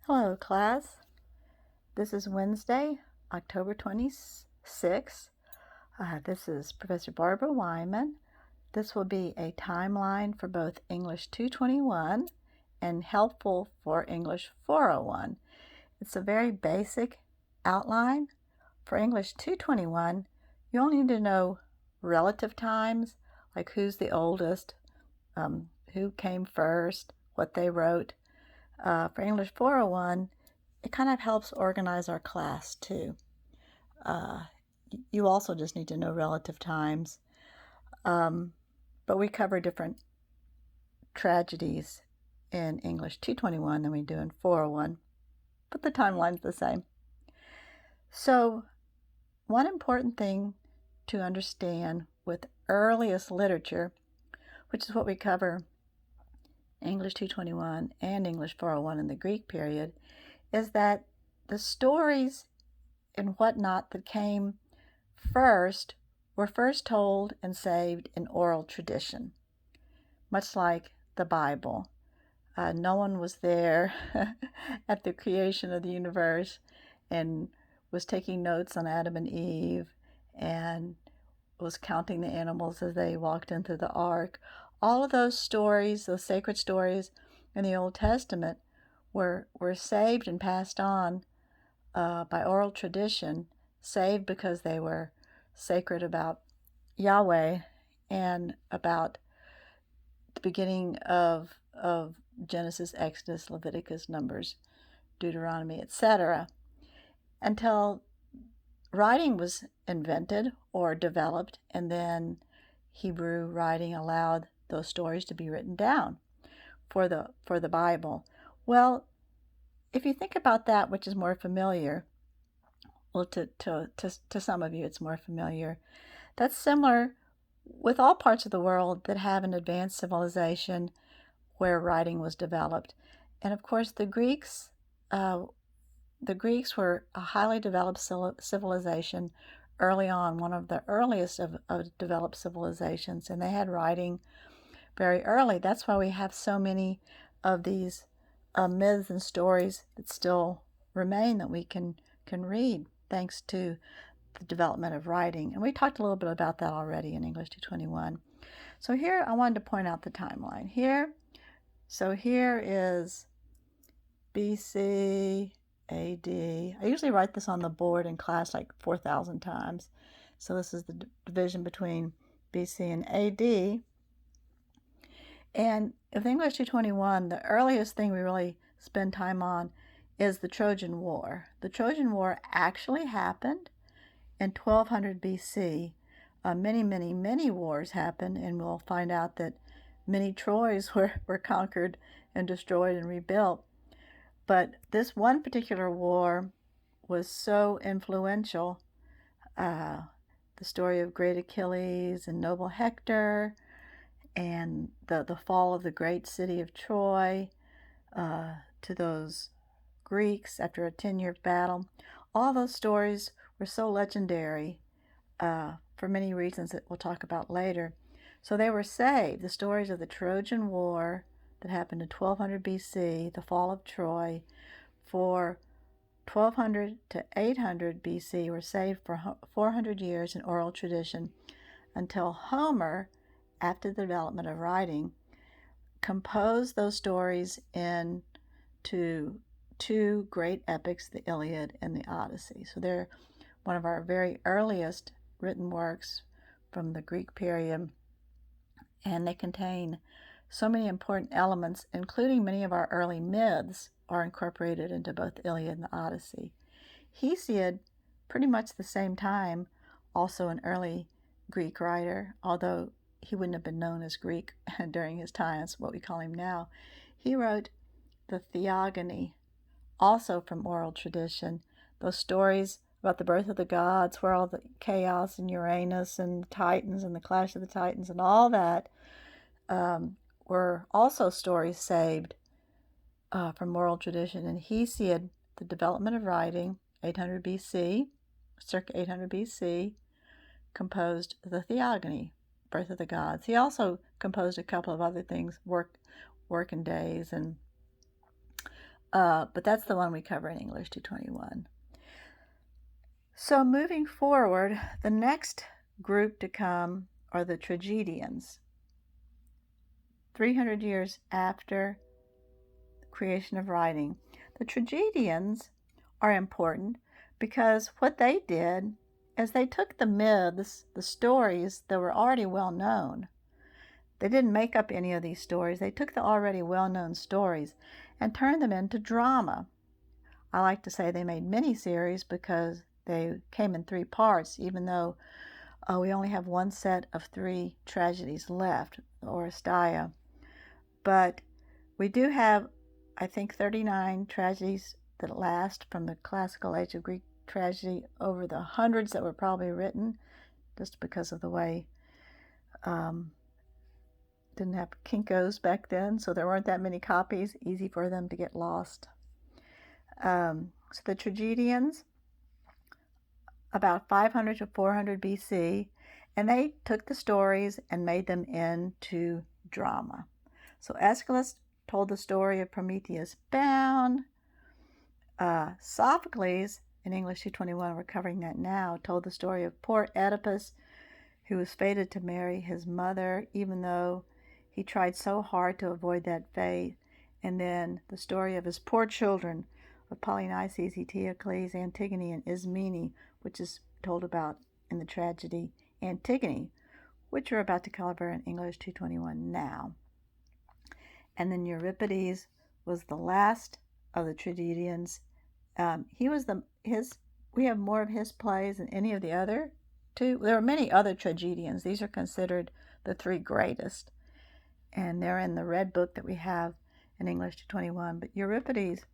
Hello, class. This is Wednesday, October 26th. This is Professor Barbara Wyman. This will be a timeline for both English 221 and helpful for English 401. It's a very basic outline. For English 221, you only need to know relative times, like who's the oldest, who came first, what they wrote. For English 401, it kind of helps organize our class too. You also just need to know relative times. But we cover different tragedies in English 221 than we do in 401, but the timeline's the same. So one important thing to understand with earliest literature, which is what we cover English 221 and English 401 in the Greek period, is that the stories and whatnot that came first were first told and saved in oral tradition, much like the Bible. No one was there at the creation of the universe and was taking notes on Adam and Eve and was counting the animals as they walked into the ark. All of those stories, those sacred stories in the Old Testament, were saved and passed on by oral tradition, saved because they were sacred about Yahweh and about the beginning of Genesis, Exodus, Leviticus, Numbers, Deuteronomy, etc., until writing was invented or developed, and then Hebrew writing allowed those stories to be written down for the Bible. Well, if you think about that, which is more familiar, well, to some of you it's more familiar. That's similar with all parts of the world that have an advanced civilization where writing was developed. And of course, the Greeks were a highly developed civilization early on, one of the earliest of developed civilizations, and they had writing very early. That's why we have so many of these myths and stories that still remain that we can read thanks to the development of writing. And we talked a little bit about that already in English 221. So here I wanted to point out the timeline here. So here is BC, AD. I usually write this on the board in class like 4,000 times. So this is the division between BC and AD. And with English 221, the earliest thing we really spend time on is the Trojan War. The Trojan War actually happened in 1200 BC. Many wars happened, and we'll find out that many Troys were conquered and destroyed and rebuilt. But this one particular war was so influential. The story of great Achilles and noble Hector, and the fall of the great city of Troy to those Greeks after a 10-year battle. All those stories were so legendary for many reasons that we'll talk about later. So they were saved. The stories of the Trojan War that happened in 1200 BC, the fall of Troy, for 1200 to 800 BC were saved for 400 years in oral tradition until Homer, after the development of writing, composed those stories into two great epics, the Iliad and the Odyssey. So they're one of our very earliest written works from the Greek period, and they contain so many important elements, including many of our early myths are incorporated into both the Iliad and the Odyssey. Hesiod, pretty much the same time, also an early Greek writer, although he wouldn't have been known as Greek during his time. It's what we call him now. He wrote the Theogony, also from oral tradition. Those stories about the birth of the gods, where all the chaos and Uranus and the Titans and the clash of the Titans and all that were also stories saved from oral tradition. And Hesiod, the development of writing, 800 BC, circa 800 BC, composed the Theogony, Birth of the Gods. He also composed a couple of other things, Work and Days, and but that's the one we cover in English 221. So moving forward, the next group to come are the tragedians. 300 years after the creation of writing. The tragedians are important because what they did is they took the myths, the stories that were already well known. They didn't make up any of these stories. They took the already well-known stories and turned them into drama. I like to say they made miniseries because they came in 3 parts, even though we only have one set of 3 tragedies left, the Oresteia. But we do have, I think, 39 tragedies that last from the classical age of Greek tragedy over the hundreds that were probably written, just because of the way didn't have Kinkos back then, so there weren't that many copies, easy for them to get lost. So the tragedians, about 500 to 400 BC, and they took the stories and made them into drama. So Aeschylus told the story of Prometheus bound. Sophocles, in English 221, we're covering that now, told the story of poor Oedipus, who was fated to marry his mother, even though he tried so hard to avoid that fate. And then the story of his poor children, of Polynices, Eteocles, Antigone, and Ismene, which is told about in the tragedy Antigone, which we're about to cover in English 221 now. And then Euripides was the last of the tragedians. We have more of his plays than any of the other 2. There are many other tragedians. These are considered the 3 greatest, and they're in the red book that we have in English 221. But Euripides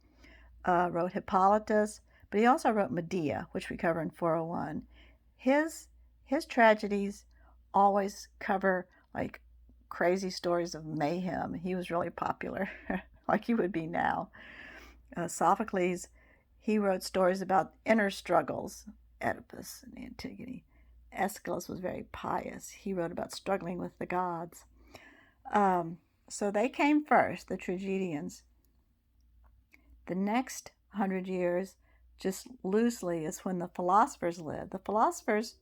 wrote Hippolytus, but he also wrote Medea, which we cover in 401. His tragedies always cover like crazy stories of mayhem. He was really popular, like he would be now. Sophocles, he wrote stories about inner struggles, Oedipus and Antigone. Aeschylus was very pious. He wrote about struggling with the gods. So they came first, the tragedians. The next 100 years, just loosely, is when the philosophers lived. The philosophers,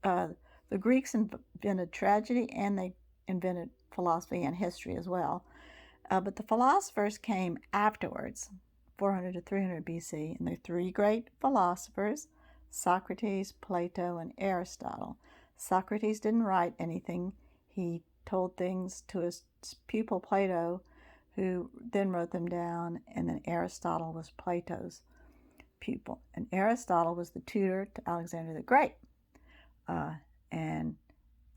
the Greeks invented tragedy, and they invented philosophy and history as well. But the philosophers came afterwards, 400 to 300 BC, and the 3 great philosophers, Socrates, Plato, and Aristotle. Socrates didn't write anything. He told things to his pupil Plato, who then wrote them down, and then Aristotle was Plato's pupil. And Aristotle was the tutor to Alexander the Great. And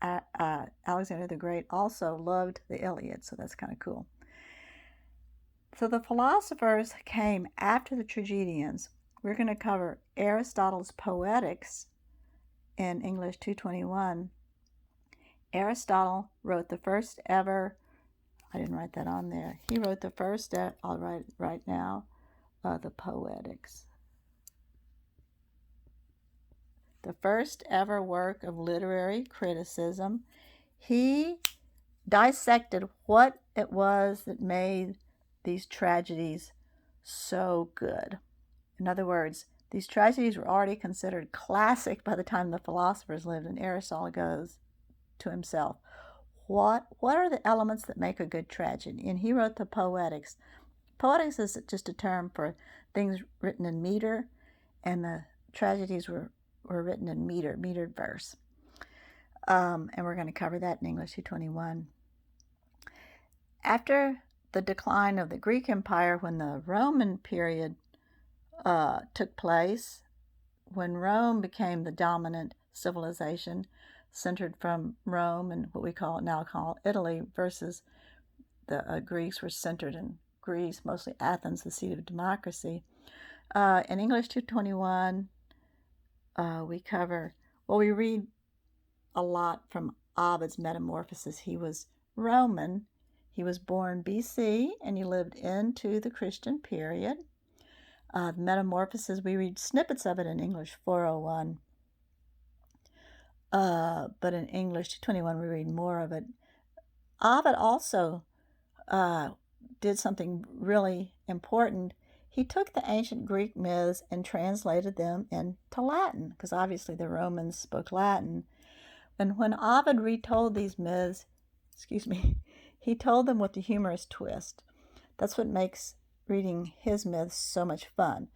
Alexander the Great also loved the Iliad, so that's kind of cool. So the philosophers came after the tragedians. We're going to cover Aristotle's Poetics in English 221. Aristotle wrote the first ever, I didn't write that on there. He wrote the first, I'll write it right now, the Poetics. The first ever work of literary criticism. He dissected what it was that made these tragedies so good. In other words, these tragedies were already considered classic by the time the philosophers lived, and Aristotle goes to himself, what are the elements that make a good tragedy? And he wrote the Poetics. Poetics is just a term for things written in meter, and the tragedies were written in metered verse. And we're going to cover that in English 221. After the decline of the Greek Empire, when the Roman period took place, when Rome became the dominant civilization, centered from Rome and what we now call Italy, versus the Greeks were centered in Greece, mostly Athens, the seat of democracy. In English 221, we read a lot from Ovid's Metamorphoses. He was Roman. He was born BC, and he lived into the Christian period. The Metamorphoses, we read snippets of it in English 401. But in English 221, we read more of it. Ovid also did something really important. he took the ancient Greek myths and translated them into Latin, because obviously the Romans spoke Latin. And when Ovid retold these myths, he told them with a humorous twist. That's what makes reading his myths so much fun,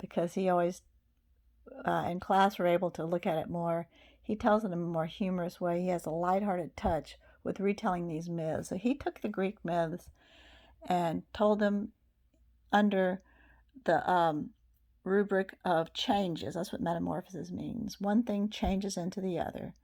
because he always, in class, we're able to look at it more. He tells it in a more humorous way. He has a lighthearted touch with retelling these myths. So he took the Greek myths and told them under the rubric of changes. That's what metamorphosis means. One thing changes into the other.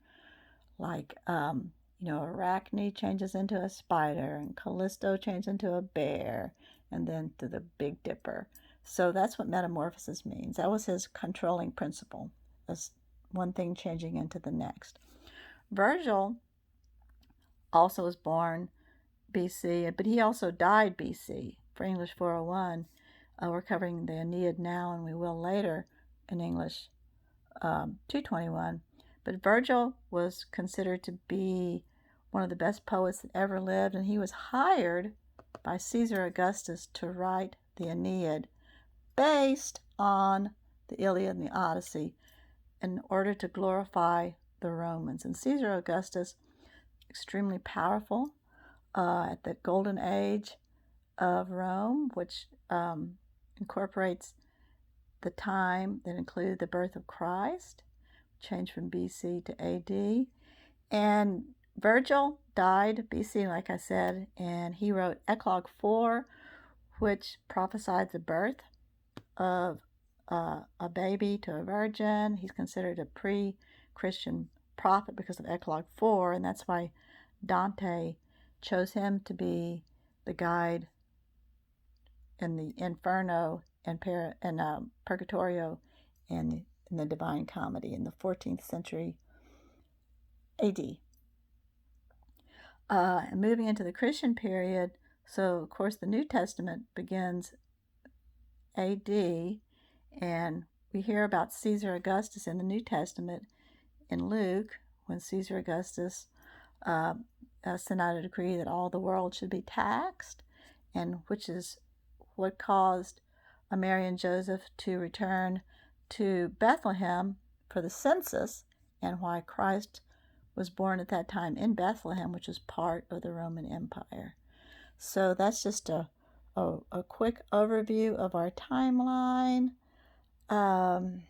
Like, Arachne changes into a spider, and Callisto changes into a bear, and then to the Big Dipper. So that's what metamorphosis means. That was his controlling principle, as one thing changing into the next. Virgil also was born BC, but he also died BC. For English 401, we're covering the Aeneid now, and we will later in English 221. But Virgil was considered to be one of the best poets that ever lived, and he was hired by Caesar Augustus to write the Aeneid based on the Iliad and the Odyssey in order to glorify the Romans. And Caesar Augustus, extremely powerful at the golden age of Rome, which incorporates the time that included the birth of Christ, changed from BC to AD. And Virgil died BC, like I said, and he wrote Eclogue 4, which prophesied the birth of a baby to a virgin. He's considered a pre-Christian prophet because of Eclogue 4, and that's why Dante chose him to be the guide in the Inferno and Purgatorio and in the Divine Comedy in the 14th century AD. And moving into the Christian period, so of course the New Testament begins AD, and we hear about Caesar Augustus in the New Testament in Luke, when Caesar Augustus sent out a decree that all the world should be taxed, and which is what caused Mary and Joseph to return to Bethlehem for the census, and why Christ was born at that time in Bethlehem, which is part of the Roman Empire. So that's just a quick overview of our timeline. And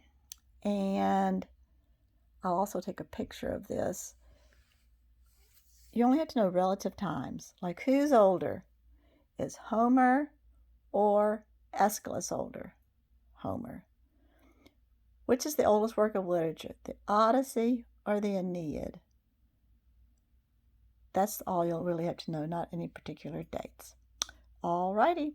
I'll also take a picture of this. You only have to know relative times, like who's older? Is Homer or Aeschylus older? Homer. Which is the oldest work of literature, the Odyssey or the Aeneid? That's all you'll really have to know, not any particular dates. All righty.